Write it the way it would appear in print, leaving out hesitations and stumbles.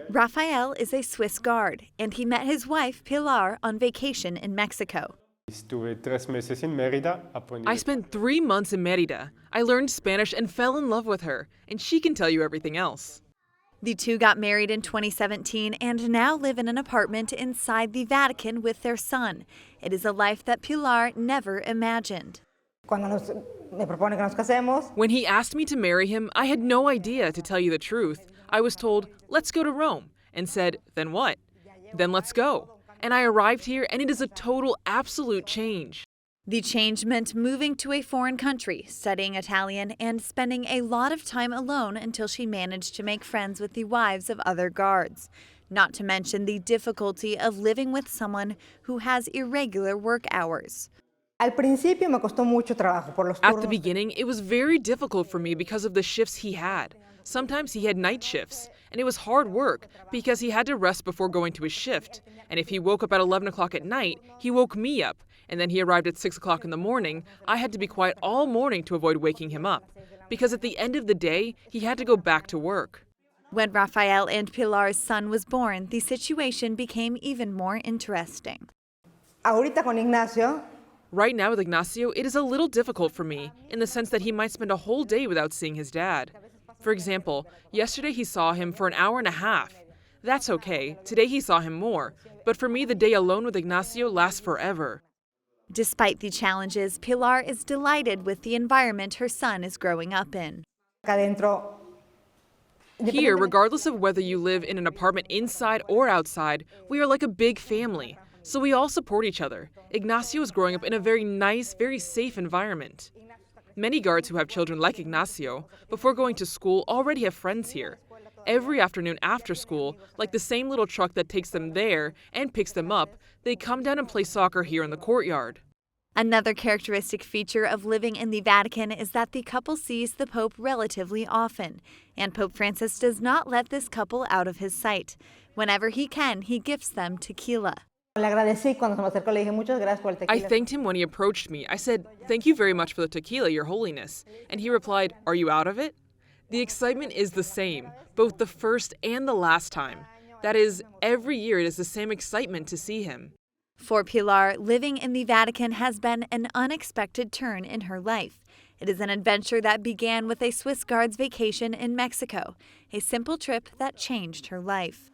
Raphael is a Swiss guard, and he met his wife Pilar on vacation in Mexico. I spent 3 months in Merida. I learned Spanish and fell in love with her, and she can tell you everything else. The two got married in 2017 and now live in an apartment inside the Vatican with their son. It is a life that Pilar never imagined. When he asked me to marry him, I had no idea, to tell you the truth. I was told, let's go to Rome, and said, then what? Then let's go. And I arrived here, and it is a total, absolute change. The change meant moving to a foreign country, studying Italian, and spending a lot of time alone until she managed to make friends with the wives of other guards. Not to mention the difficulty of living with someone who has irregular work hours. At the beginning, it was very difficult for me because of the shifts he had. Sometimes he had night shifts, and it was hard work because he had to rest before going to his shift. And if he woke up at 11 o'clock at night, he woke me up. And then he arrived at 6 o'clock in the morning. I had to be quiet all morning to avoid waking him up, because at the end of the day, he had to go back to work. When Raphael and Pilar's son was born, the situation became even more interesting. Right now with Ignacio, it is a little difficult for me, in the sense that he might spend a whole day without seeing his dad. For example, yesterday he saw him for an hour and a half. That's okay, today he saw him more, but for me the day alone with Ignacio lasts forever. Despite the challenges, Pilar is delighted with the environment her son is growing up in. Here, regardless of whether you live in an apartment inside or outside, we are like a big family, so we all support each other. Ignacio is growing up in a very nice, very safe environment. Many guards who have children like Ignacio, before going to school, already have friends here. Every afternoon after school, like the same little truck that takes them there and picks them up, they come down and play soccer here in the courtyard. Another characteristic feature of living in the Vatican is that the couple sees the Pope relatively often, and Pope Francis does not let this couple out of his sight. Whenever he can, he gifts them tequila. I thanked him when he approached me. I said, "Thank you very much for the tequila, Your Holiness." And he replied, "Are you out of it?" The excitement is the same, both the first and the last time. That is, every year it is the same excitement to see him. For Pilar, living in the Vatican has been an unexpected turn in her life. It is an adventure that began with a Swiss guard's vacation in Mexico, a simple trip that changed her life.